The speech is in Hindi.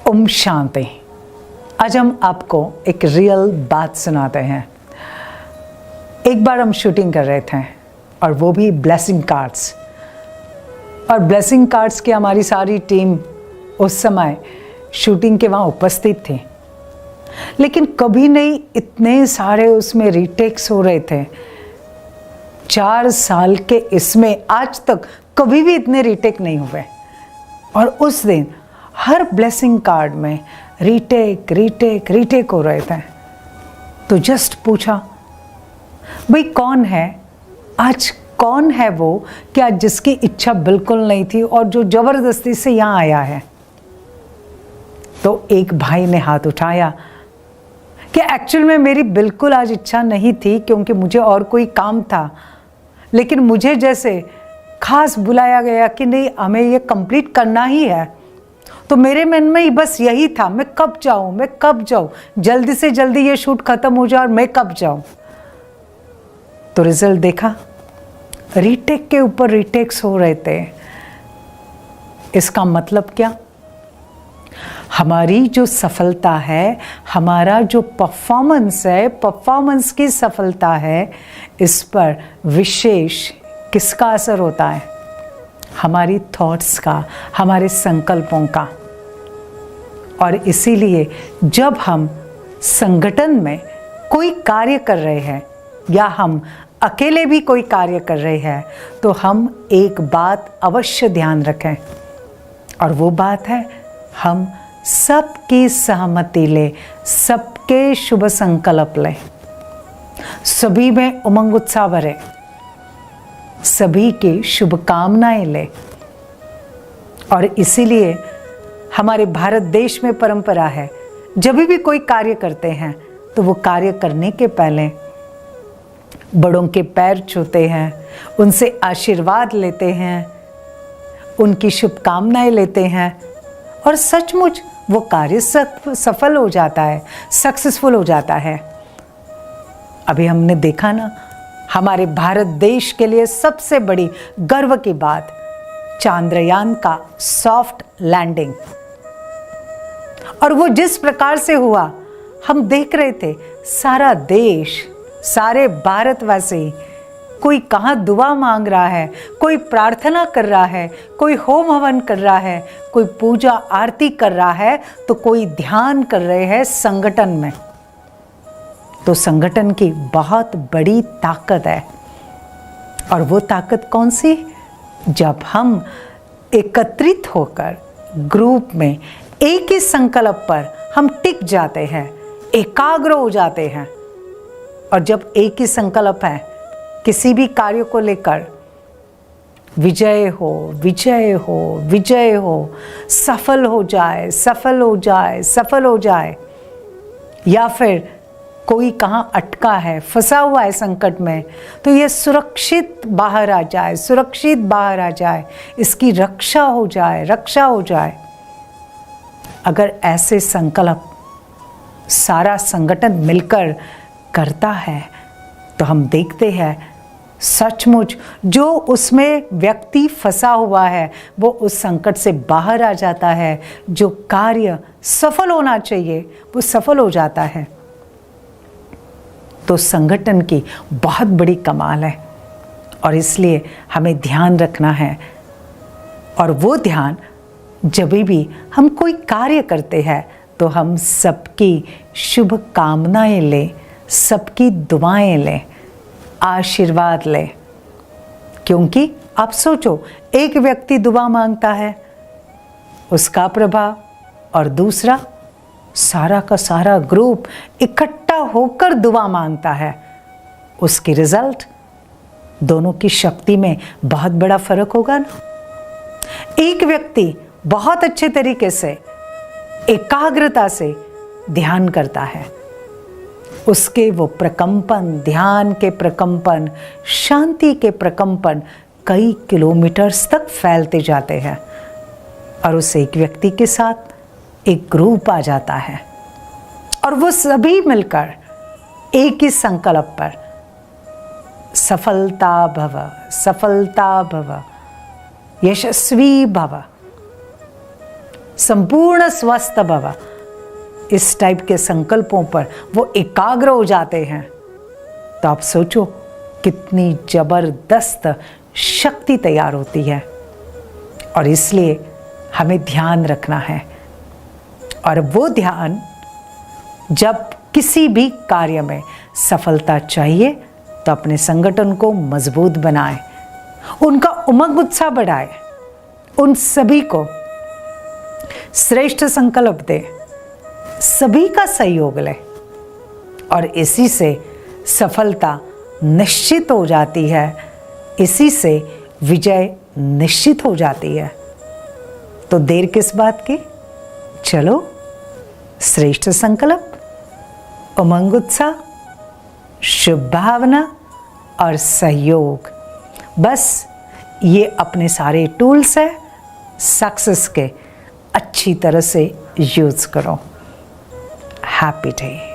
ओम शांति। आज हम आपको एक रियल बात सुनाते हैं। एक बार हम शूटिंग कर रहे थे और वो भी ब्लेसिंग कार्ड्स, और ब्लेसिंग कार्ड्स की हमारी सारी टीम उस समय शूटिंग के वहाँ उपस्थित थी। लेकिन कभी नहीं इतने सारे उसमें रीटेक्स हो रहे थे। 4 साल के इसमें आज तक कभी भी इतने रीटेक नहीं हुए। और उस दिन हर ब्लेसिंग कार्ड में रीटेक हो रहे थे। तो जस्ट पूछा, भाई कौन है आज, कौन है वो कि आज जिसकी इच्छा बिल्कुल नहीं थी और जो जबरदस्ती से यहाँ आया है। तो एक भाई ने हाथ उठाया कि एक्चुअल में मेरी बिल्कुल आज इच्छा नहीं थी, क्योंकि मुझे और कोई काम था। लेकिन मुझे जैसे खास बुलाया गया कि नहीं, हमें ये कंप्लीट करना ही है, तो मेरे मन में ही बस यही था, मैं कब जाऊं, जल्दी से जल्दी ये शूट खत्म हो जाए और मैं कब जाऊं। तो रिजल्ट देखा, रीटेक के ऊपर रीटेक्स हो रहे थे। इसका मतलब क्या? हमारी जो सफलता है, हमारा जो परफॉर्मेंस है, परफॉर्मेंस की सफलता है, इस पर विशेष किसका असर होता है? हमारी थॉट्स का, हमारे संकल्पों का। और इसीलिए जब हम संगठन में कोई कार्य कर रहे हैं या हम अकेले भी कोई कार्य कर रहे हैं, तो हम एक बात अवश्य ध्यान रखें, और वो बात है हम सबकी सहमति ले, सबके शुभ संकल्प ले, सभी में उमंग उत्साह भरे, सभी की शुभकामनाएं ले। और इसीलिए हमारे भारत देश में परंपरा है, जब भी कोई कार्य करते हैं तो वो कार्य करने के पहले बड़ों के पैर छूते हैं, उनसे आशीर्वाद लेते हैं, उनकी शुभकामनाएं लेते हैं, और सचमुच वो कार्य सफल हो जाता है, सक्सेसफुल हो जाता है। अभी हमने देखा ना, हमारे भारत देश के लिए सबसे बड़ी गर्व की बात, चांद्रयान का सॉफ्ट लैंडिंग। और वो जिस प्रकार से हुआ, हम देख रहे थे, सारा देश, सारे भारतवासी, कोई कहाँ दुआ मांग रहा है, कोई प्रार्थना कर रहा है, कोई होम हवन कर रहा है, कोई पूजा आरती कर रहा है, तो कोई ध्यान कर रहे हैं संगठन में। तो संगठन की बहुत बड़ी ताकत है। और वो ताकत कौन सी? जब हम एकत्रित होकर ग्रुप में एक ही संकल्प पर हम टिक जाते हैं, एकाग्र हो जाते हैं। और जब एक ही संकल्प है किसी भी कार्य को लेकर, विजय हो, विजय हो, विजय हो, सफल हो जाए, सफल हो जाए, सफल हो जाए, या फिर कोई कहाँ अटका है, फंसा हुआ है संकट में, तो ये सुरक्षित बाहर आ जाए, सुरक्षित बाहर आ जाए, इसकी रक्षा हो जाए, रक्षा हो जाए। अगर ऐसे संकल्प सारा संगठन मिलकर करता है, तो हम देखते हैं सचमुच जो उसमें व्यक्ति फंसा हुआ है वो उस संकट से बाहर आ जाता है। जो कार्य सफल होना चाहिए वो सफल हो जाता है। तो संगठन की बहुत बड़ी कमाल है, और इसलिए हमें ध्यान रखना है। और वो ध्यान, जब भी हम कोई कार्य करते हैं तो हम सबकी शुभ कामनाएं लें, सबकी दुआएं लें, आशीर्वाद लें। क्योंकि आप सोचो, एक व्यक्ति दुआ मांगता है, उसका प्रभाव, और दूसरा सारा का सारा ग्रुप इकट्ठा होकर दुआ मांगता है, उसकी रिजल्ट, दोनों की शक्ति में बहुत बड़ा फर्क होगा ना। एक व्यक्ति बहुत अच्छे तरीके से, एकाग्रता से ध्यान करता है, उसके वो प्रकंपन, ध्यान के प्रकंपन, शांति के प्रकंपन कई किलोमीटर्स तक फैलते जाते हैं। और उस एक व्यक्ति के साथ एक ग्रुप आ जाता है, और वो सभी मिलकर एक ही संकल्प पर, सफलता भव, सफलता भव, यशस्वी भव, संपूर्ण स्वस्थ भव, इस टाइप के संकल्पों पर वो एकाग्र हो जाते हैं, तो आप सोचो कितनी जबरदस्त शक्ति तैयार होती है। और इसलिए हमें ध्यान रखना है, और वो ध्यान जब किसी भी कार्य में सफलता चाहिए तो अपने संगठन को मजबूत बनाए, उनका उमंग उत्साह बढ़ाए, उन सभी को श्रेष्ठ संकल्प दे, सभी का सहयोग ले, और इसी से सफलता निश्चित हो जाती है, इसी से विजय निश्चित हो जाती है। तो देर किस बात की, चलो श्रेष्ठ संकल्प, उमंग उत्साह, शुभ भावना और सहयोग, बस ये अपने सारे टूल्स है सक्सेस के, अच्छी तरह से यूज करो। Happy day.